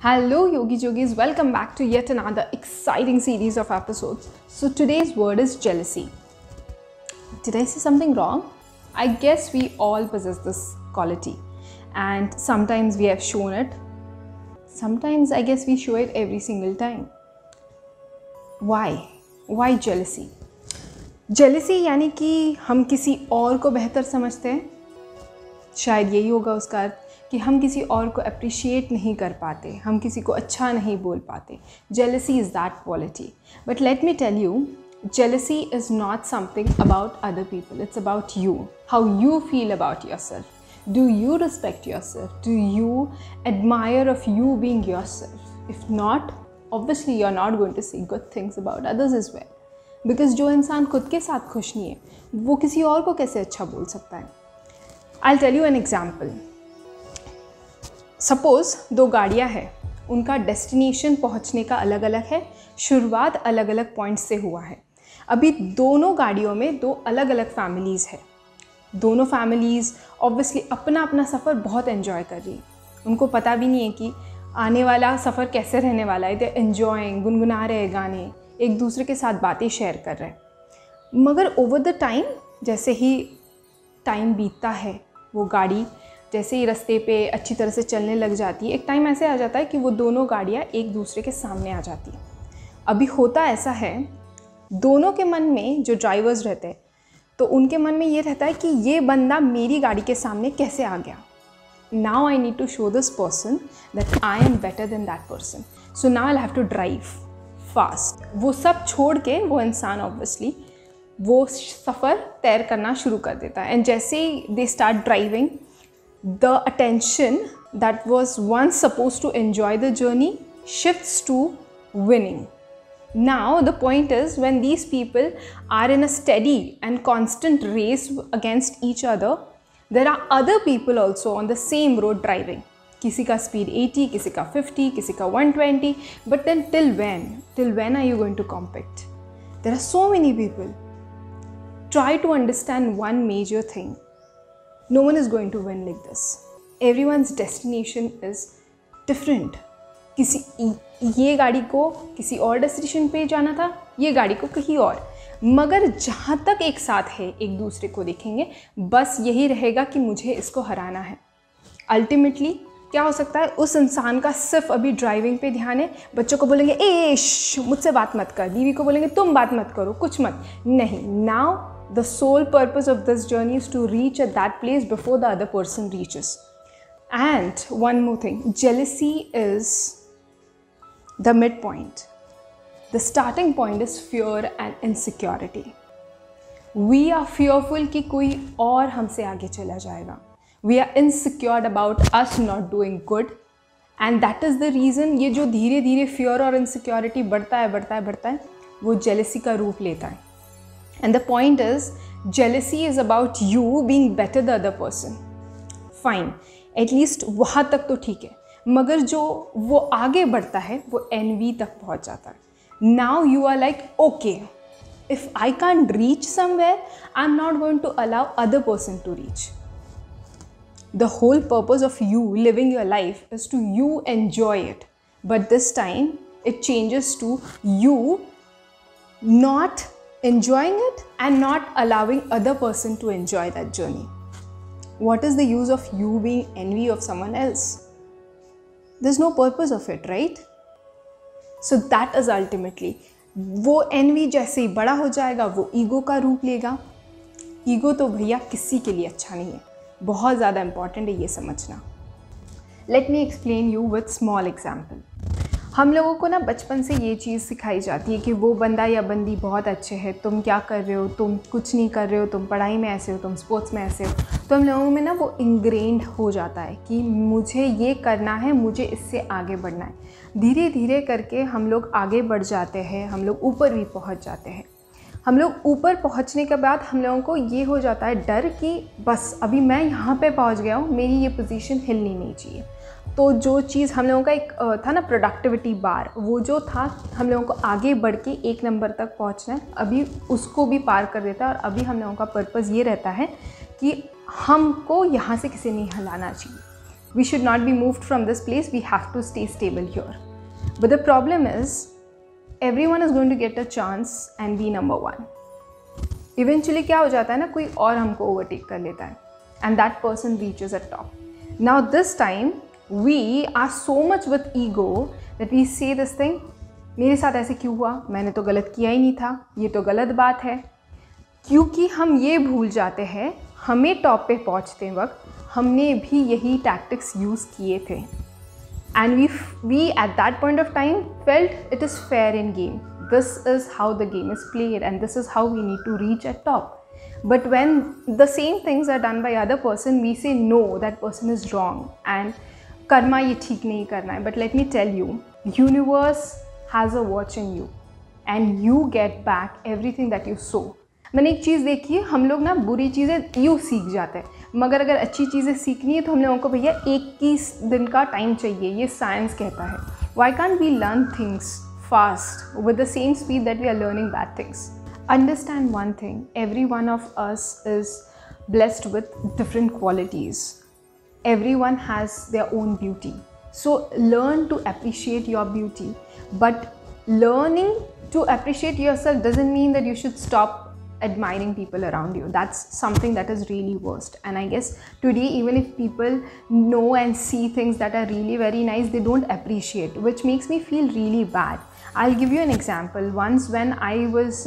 Hello Yogi Yogis, welcome back to yet another exciting series of episodes. So today's word is jealousy. Did I say something wrong? I guess we all possess this quality and sometimes we have shown it. Sometimes I guess we show it every single time. Why? Why jealousy? Jealousy यानी कि हम किसी और को बेहतर समझते हैं. शायद यही होगा उसका अर्थ कि हम किसी और को अप्रिशिएट नहीं कर पाते, हम किसी को अच्छा नहीं बोल पाते. Jealousy is that quality. But let me tell you, jealousy is not something about other people. It's about you. How you feel about yourself. Do you respect yourself? Do you admire of you being yourself? If not, obviously you're not going to say good things about others as well. Because जो इंसान खुद के साथ खुश नहीं है, वो किसी और को कैसे अच्छा बोल सकता है? I'll tell you an example. Suppose दो गाड़ियाँ हैं, उनका डेस्टिनेशन पहुँचने का अलग अलग है, शुरुआत अलग अलग पॉइंट से हुआ है. अभी दोनों गाड़ियों में दो अलग अलग फैमिलीज़ है. दोनों फैमिलीज़ ऑब्वियसली अपना अपना सफ़र बहुत एंजॉय कर रही है. उनको पता भी नहीं है कि आने वाला सफ़र कैसे रहने वाला है. दे एंजॉयिंग, गुनगुना रहे हैं गाने, एक दूसरे के साथ बातें शेयर कर रहे हैं. मगर ओवर द टाइम, जैसे ही टाइम बीतता है, वो गाड़ी जैसे ही रास्ते पे अच्छी तरह से चलने लग जाती है, एक टाइम ऐसे आ जाता है कि वो दोनों गाड़ियाँ एक दूसरे के सामने आ जाती हैं. अभी होता ऐसा है, दोनों के मन में जो ड्राइवर्स रहते हैं, तो उनके मन में ये रहता है कि ये बंदा मेरी गाड़ी के सामने कैसे आ गया. Now I need to show this person that I am better than that person, so now I have to drive fast. वो सब छोड़ के वो इंसान ऑब्वियसली वो सफ़र तैर करना शुरू कर देता है. एंड जैसे ही they start driving, the attention that was once supposed to enjoy the journey shifts to winning. Now the point is, when these people are in a steady and constant race against each other, there are other people also on the same road driving. किसी का speed 80, किसी का 50, किसी का 120. But then till when are you going to compete? There are so many people. Try to understand one major thing. No one is going to win like this. Everyone's destination is different. ये गाड़ी को किसी और destination पे जाना था, ये गाड़ी को कहीं और. मगर जहाँ तक एक साथ है, एक दूसरे को देखेंगे, बस यही रहेगा कि मुझे इसको हराना है. अल्टीमेटली क्या हो सकता है, उस इंसान का सिर्फ अभी ड्राइविंग पे ध्यान है. बच्चों को बोलेंगे मुझसे बात मत कर, बीवी को बोलेंगे तुम बात मत करो, कुछ मत. नहीं, now the sole purpose of this journey is to reach at that place before the other person reaches. And one more thing, jealousy is the midpoint. The starting point is fear and insecurity. We are fearful कि कोई और हमसे आगे चला जाएगा. We are insecure about us not doing good. And that is the reason ये जो धीरे धीरे fear और insecurity बढ़ता है, वो jealousy का रूप लेता है. And the point is, jealousy is about you being better than the other person. Fine, at least वहाँ तक तो ठीक है. मगर जो वो आगे बढ़ता है, वो envy तक पहुँच जाता है. Now you are like, okay, if I can't reach somewhere, I'm not going to allow other person to reach. The whole purpose of you living your life is to you enjoy it. But this time, it changes to you not enjoying it and not allowing other person to enjoy that journey. What is the use of you being envy of someone else? There's no purpose of it, right? So that is ultimately, वो envy जैसे ही बड़ा हो जाएगा, वो ego का रूप लेगा. Ego तो भैया किसी के लिए अच्छा नहीं है. बहुत ज़्यादा इम्पॉर्टेंट है ये समझना. Let me explain you with small example. हम लोगों को ना बचपन से ये चीज़ सिखाई जाती है कि वो बंदा या बंदी बहुत अच्छे हैं, तुम क्या कर रहे हो, तुम कुछ नहीं कर रहे हो, तुम पढ़ाई में ऐसे हो, तुम स्पोर्ट्स में ऐसे हो. तो हम लोगों में ना वो इंग्रेन्ड हो जाता है कि मुझे ये करना है, मुझे इससे आगे बढ़ना है. धीरे धीरे करके हम लोग आगे बढ़ जाते हैं, हम लोग ऊपर भी पहुंच जाते हैं. हम लोग ऊपर पहुंचने के बाद हम लोगों को ये हो जाता है डर कि बस अभी मैं यहाँ पे पहुँच गया हूँ, मेरी ये पोजीशन हिलनी नहीं चाहिए. तो जो चीज़ हम लोगों का एक था ना प्रोडक्टिविटी बार, वो जो था हम लोगों को आगे बढ़ के 1 नंबर तक पहुंचना है, अभी उसको भी पार कर देता है. और अभी हम लोगों का पर्पज़ ये रहता है कि हमको यहाँ से किसी नहीं हिलाना चाहिए. We should not be moved from this place. We have to stay stable here. But the problem is, everyone is going to get a chance and be number one. Eventually क्या हो जाता है ना, कोई और हमको overtake कर लेता है, and that person reaches at top. Now this time we are so much with ego that we say this thing, मेरे साथ ऐसे क्यों हुआ, मैंने तो गलत किया ही नहीं था, ये तो गलत बात है. क्योंकि हम ये भूल जाते हैं, हमें टॉप पे पहुंचते वक्त हमने भी यही टैक्टिक्स यूज़ किए थे. And we at that point of time felt it is fair in game. This is how the game is played and this is how we need to reach at top. But when the same things are done by other person, we say no, that person is wrong and karma ये ठीक नहीं करना है. But let me tell you, universe has a watch in you and you get back everything that you sow. मैंने एक चीज़ देखी है, हम लोग ना बुरी चीज़ें यूँ सीख जाते हैं, मगर अगर अच्छी चीज़ें सीखनी है तो हम लोगों को भैया 21 दिन का टाइम चाहिए, ये साइंस कहता है. Why can't we learn things fast with the same speed that we are learning bad things? Understand one thing, every one of us is blessed with different qualities. Everyone has their own beauty. So learn to appreciate your beauty. But learning to appreciate yourself doesn't mean that you should stop admiring people around you. That's something that is really worst. And I guess today, even if people know and see things that are really very nice, they don't appreciate, which makes me feel really bad. I'll give you an example. Once when I was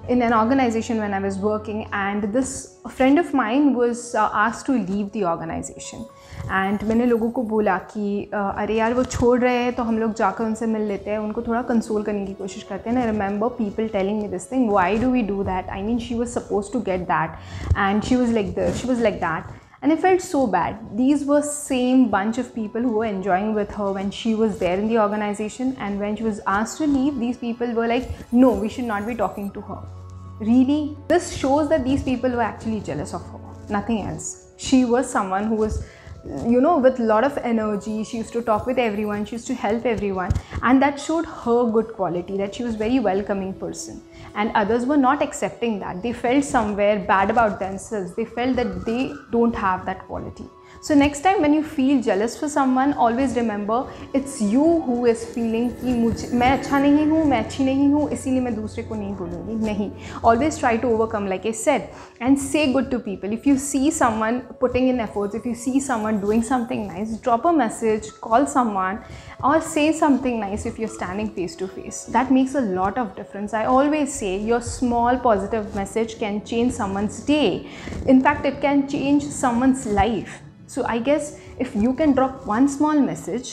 in an organization when I was working, and this friend of mine was asked to leave the organization. And मैंने लोगों को बोला कि अरे यार वो छोड़ रहे हैं तो हम लोग जाकर उनसे मिल लेते हैं, उनको थोड़ा कंसोल करने की कोशिश करते हैं. I remember people telling me this thing, why do we do that, I mean she was suppose to get that and she was like this, she was like that. And I felt so bad. These were same bunch of people who were enjoying with her when she was there in the organization, and when she was asked to leave, these people were like, no, we should not be talking to her. Really? This shows that these people were actually jealous of her, nothing else. She was someone who was, you know, with a lot of energy. She used to talk with everyone, she used to help everyone, and that showed her good quality, that she was very welcoming person. And others were not accepting that. They felt somewhere bad about themselves. They felt that they don't have that quality. So next time when you feel jealous for someone, always remember it's you who is feeling कि मैं अच्छा नहीं हूँ, मैं अच्छी नहीं हूँ, इसीलिए मैं दूसरे को नहीं बोलूँगी. नहीं. Always try to overcome, like I said, and say good to people. If you see someone putting in efforts, if you see someone doing something nice, drop a message, call someone, or say something nice if you're standing face to face. That makes a lot of difference. I always say your small positive message can change someone's day. In fact, it can change someone's life. So I guess if you can drop one small message,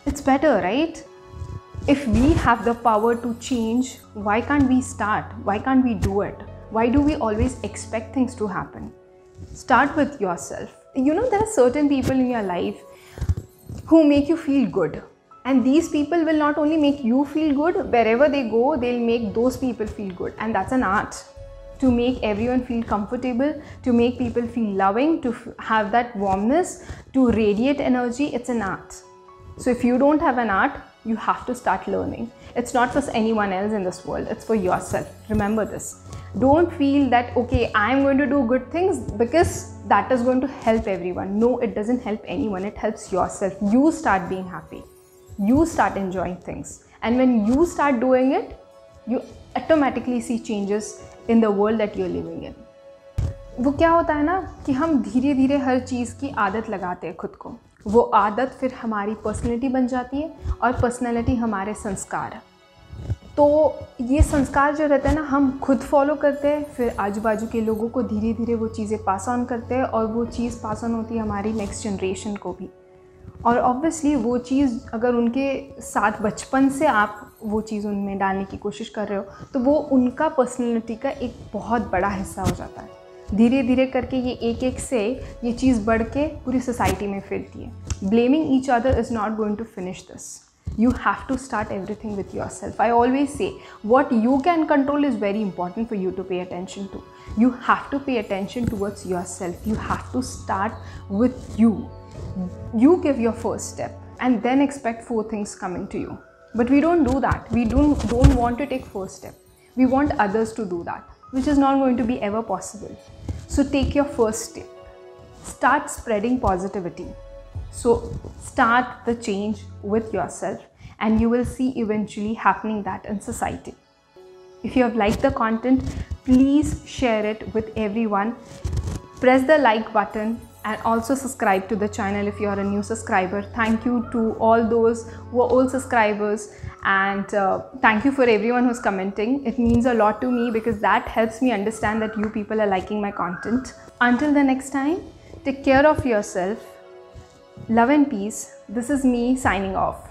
it's better, right? If we have the power to change, why can't we start? Why can't we do it? Why do we always expect things to happen? Start with yourself. You know, there are certain people in your life who make you feel good. And these people will not only make you feel good, wherever they go, they'll make those people feel good. And that's an art. To make everyone feel comfortable, to make people feel loving, to have that warmness, to radiate energy, it's an art. So if you don't have an art, you have to start learning. It's not for anyone else in this world, it's for yourself. Remember this. Don't feel that, okay, I'm going to do good things because that is going to help everyone. No, it doesn't help anyone, it helps yourself. You start being happy. You start enjoying things. And when you start doing it, you automatically see changes in the world that you're living in. वो क्या होता है ना कि हम धीरे धीरे हर चीज़ की आदत लगाते हैं खुद को. वो आदत फिर हमारी पर्सनैलिटी बन जाती है और पर्सनैलिटी हमारे संस्कार. तो ये संस्कार जो रहता है ना, हम खुद फॉलो करते हैं, फिर आजू बाजू के लोगों को धीरे धीरे वो चीज़ें पास ऑन करते हैं और वो चीज़ पास ऑन होती है हमारी नेक्स्ट जनरेशन को भी. और ऑब्वियसली वो चीज़ अगर उनके साथ बचपन से आप वो चीज़ उनमें डालने की कोशिश कर रहे हो, तो वो उनका पर्सनैलिटी का एक बहुत बड़ा हिस्सा हो जाता है. धीरे धीरे करके ये एक एक से ये चीज़ बढ़ के पूरी सोसाइटी में फैलती है. Blaming each other is not going to finish this. You have to start everything with yourself. I always say what you can control is very important for you to pay attention to. You have to pay attention towards yourself. You have to start with you. You give your first step and then expect 4 things coming to you. But we don't do that. We don't want to take first step. We want others to do that, which is not going to be ever possible. So take your first step. start spreading positivity. So start the change with yourself and you will see eventually happening that in society. If you have liked the content, please share it with everyone. Press the like button and also subscribe to the channel if you are a new subscriber. Thank you to all those who are old subscribers, and thank you for everyone who's commenting. It means a lot to me because that helps me understand that you people are liking my content. Until the next time, take care of yourself. Love and peace. This is me signing off.